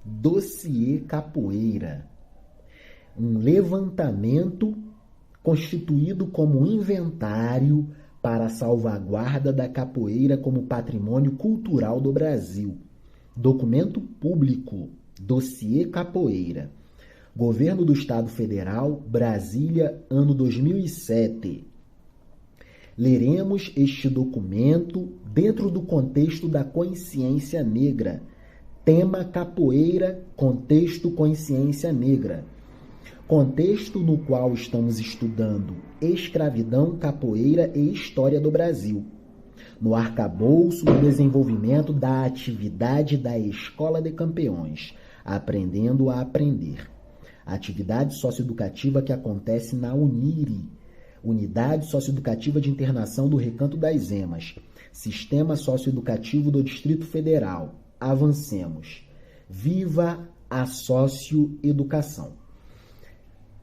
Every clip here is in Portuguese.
Dossiê Capoeira, um levantamento constituído como inventário para a salvaguarda da capoeira como patrimônio cultural do Brasil. Documento público, Dossiê Capoeira. Governo do Estado Federal, Brasília, ano 2007. Leremos este documento dentro do contexto da consciência negra. Tema capoeira, contexto consciência negra. Contexto no qual estamos estudando escravidão, capoeira e história do Brasil. No arcabouço do desenvolvimento da atividade da Escola de Campeões, aprendendo a aprender. Atividade socioeducativa que acontece na UNIRI, Unidade Socioeducativa de Internação do Recanto das Emas, Sistema Socioeducativo do Distrito Federal. Avancemos. Viva a socioeducação.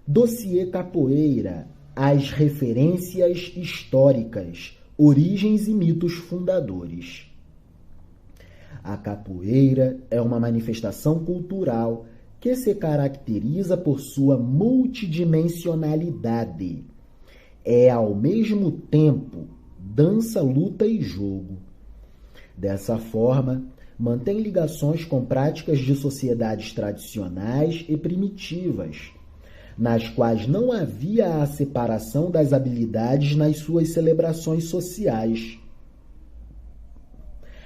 Dossiê Capoeira, as referências históricas, origens e mitos fundadores. A capoeira é uma manifestação cultural que se caracteriza por sua multidimensionalidade. É, ao mesmo tempo, dança, luta e jogo. Dessa forma, mantém ligações com práticas de sociedades tradicionais e primitivas, nas quais não havia a separação das habilidades nas suas celebrações sociais.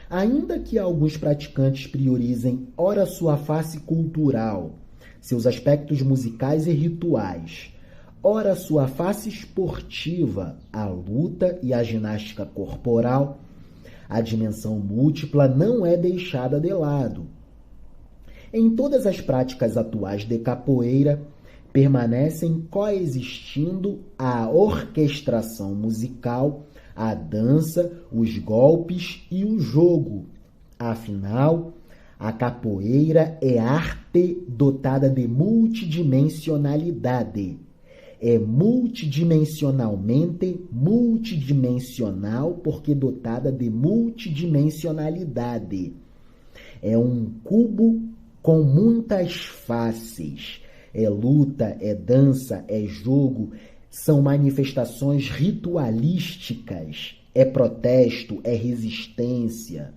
Ainda que alguns praticantes priorizem ora sua face cultural, seus aspectos musicais e rituais, ora sua face esportiva, a luta e a ginástica corporal, a dimensão múltipla não é deixada de lado. Em todas as práticas atuais de capoeira, permanecem coexistindo a orquestração musical, a dança, os golpes e o jogo. Afinal, a capoeira é arte dotada de multidimensionalidade. É multidimensionalmente multidimensional porque dotada de multidimensionalidade. É um cubo com muitas faces. É luta, é dança, é jogo, são manifestações ritualísticas, é protesto, é resistência.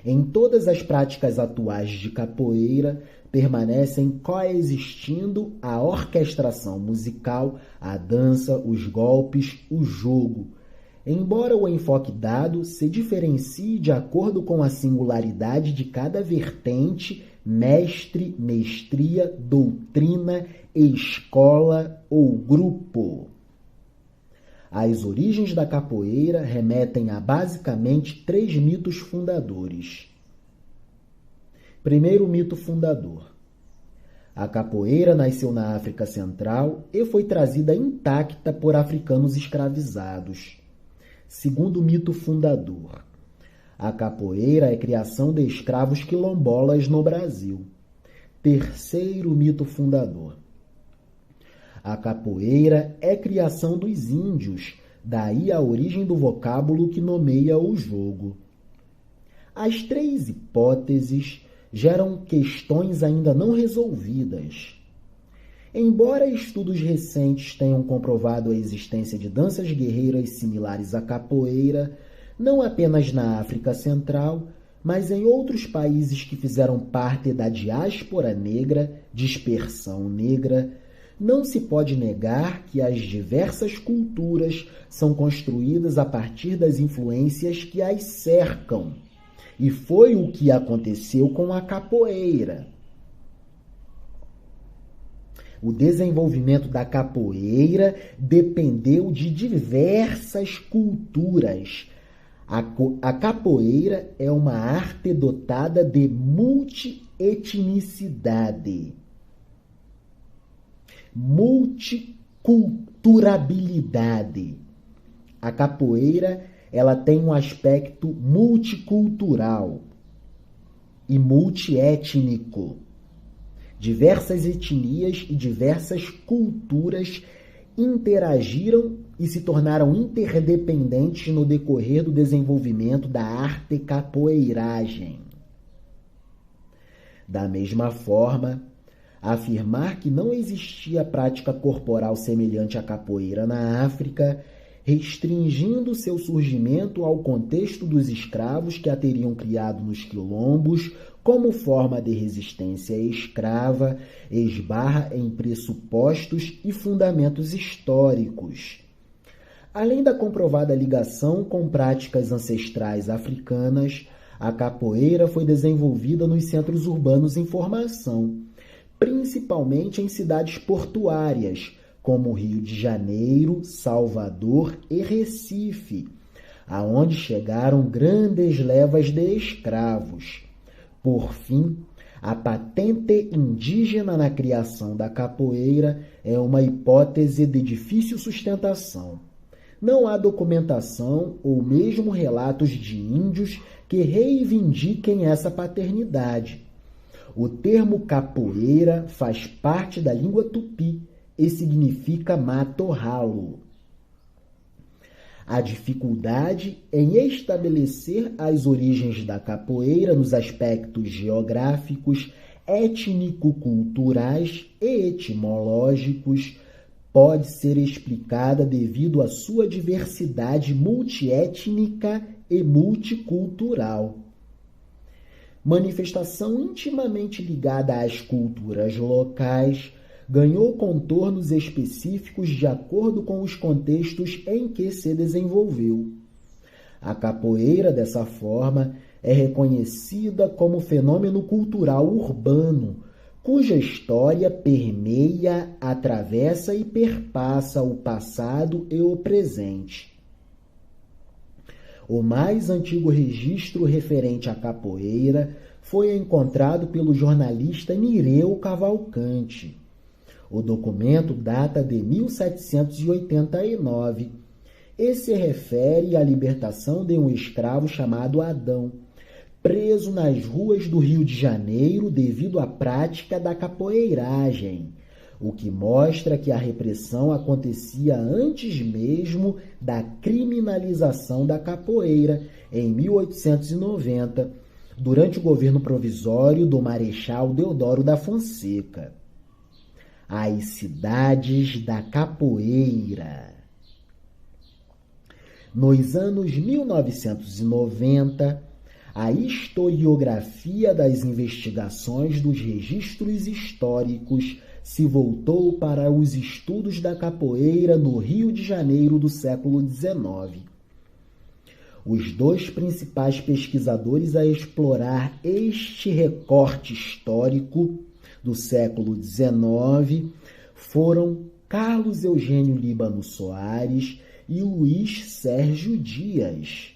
Em todas as práticas atuais de capoeira, permanecem coexistindo a orquestração musical, a dança, os golpes, o jogo. Embora o enfoque dado se diferencie de acordo com a singularidade de cada vertente, mestre, mestria, doutrina, escola ou grupo. As origens da capoeira remetem a basicamente 3 mitos fundadores. Primeiro mito fundador. A capoeira nasceu na África Central e foi trazida intacta por africanos escravizados. Segundo mito fundador. A capoeira é criação de escravos quilombolas no Brasil. Terceiro mito fundador. A capoeira é criação dos índios, daí a origem do vocábulo que nomeia o jogo. As 3 hipóteses geram questões ainda não resolvidas. Embora estudos recentes tenham comprovado a existência de danças guerreiras similares à capoeira, não apenas na África Central, mas em outros países que fizeram parte da diáspora negra, dispersão negra, não se pode negar que as diversas culturas são construídas a partir das influências que as cercam. E foi o que aconteceu com a capoeira. O desenvolvimento da capoeira dependeu de diversas culturas. A capoeira é uma arte dotada de multietnicidade, multiculturabilidade. A capoeira, ela tem um aspecto multicultural e multiétnico. Diversas etnias e diversas culturas interagiram e se tornaram interdependentes no decorrer do desenvolvimento da arte capoeiragem. Da mesma forma, afirmar que não existia prática corporal semelhante à capoeira na África, restringindo seu surgimento ao contexto dos escravos que a teriam criado nos quilombos como forma de resistência escrava, esbarra em pressupostos e fundamentos históricos. Além da comprovada ligação com práticas ancestrais africanas, a capoeira foi desenvolvida nos centros urbanos em formação, principalmente em cidades portuárias, como Rio de Janeiro, Salvador e Recife, aonde chegaram grandes levas de escravos. Por fim, a patente indígena na criação da capoeira é uma hipótese de difícil sustentação. Não há documentação ou mesmo relatos de índios que reivindiquem essa paternidade. O termo capoeira faz parte da língua tupi e significa matorralo. A dificuldade em estabelecer as origens da capoeira nos aspectos geográficos, étnico-culturais e etimológicos pode ser explicada devido à sua diversidade multiétnica e multicultural. Manifestação intimamente ligada às culturas locais, ganhou contornos específicos de acordo com os contextos em que se desenvolveu. A capoeira, dessa forma, é reconhecida como fenômeno cultural urbano, cuja história permeia, atravessa e perpassa o passado e o presente. O mais antigo registro referente à capoeira foi encontrado pelo jornalista Nireu Cavalcante. O documento data de 1789 e se refere à libertação de um escravo chamado Adão, preso nas ruas do Rio de Janeiro devido à prática da capoeiragem, o que mostra que a repressão acontecia antes mesmo da criminalização da capoeira, em 1890, durante o governo provisório do Marechal Deodoro da Fonseca. As cidades da capoeira. Nos anos 1990, a historiografia das investigações dos registros históricos se voltou para os estudos da capoeira no Rio de Janeiro do século XIX. Os dois principais pesquisadores a explorar este recorte histórico do século XIX foram Carlos Eugênio Líbano Soares e Luiz Sérgio Dias.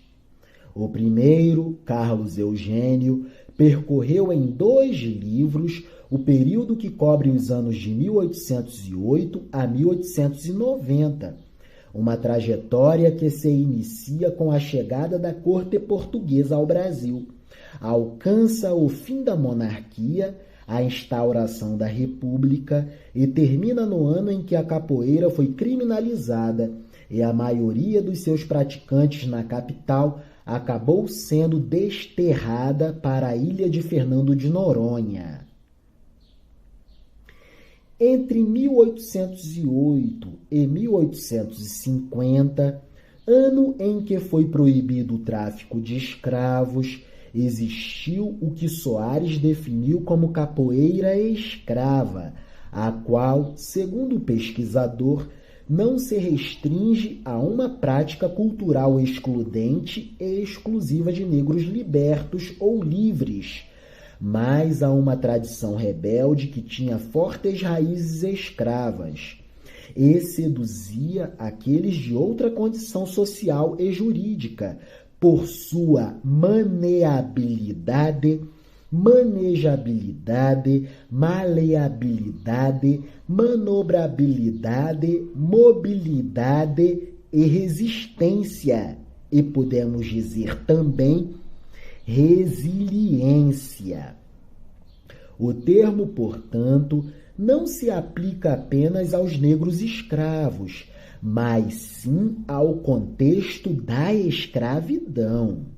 O primeiro, Carlos Eugênio, percorreu em 2 livros o período que cobre os anos de 1808 a 1890, uma trajetória que se inicia com a chegada da corte portuguesa ao Brasil, alcança o fim da monarquia, a instauração da República e termina no ano em que a capoeira foi criminalizada e a maioria dos seus praticantes na capital acabou sendo desterrada para a ilha de Fernando de Noronha. Entre 1808 e 1850, ano em que foi proibido o tráfico de escravos, existiu o que Soares definiu como capoeira escrava, a qual, segundo o pesquisador, não se restringe a uma prática cultural excludente e exclusiva de negros libertos ou livres, mas a uma tradição rebelde que tinha fortes raízes escravas e seduzia aqueles de outra condição social e jurídica, por sua maneabilidade, manejabilidade, maleabilidade, manobrabilidade, mobilidade e resistência, e podemos dizer também resiliência. O termo, portanto, não se aplica apenas aos negros escravos, mas sim ao contexto da escravidão.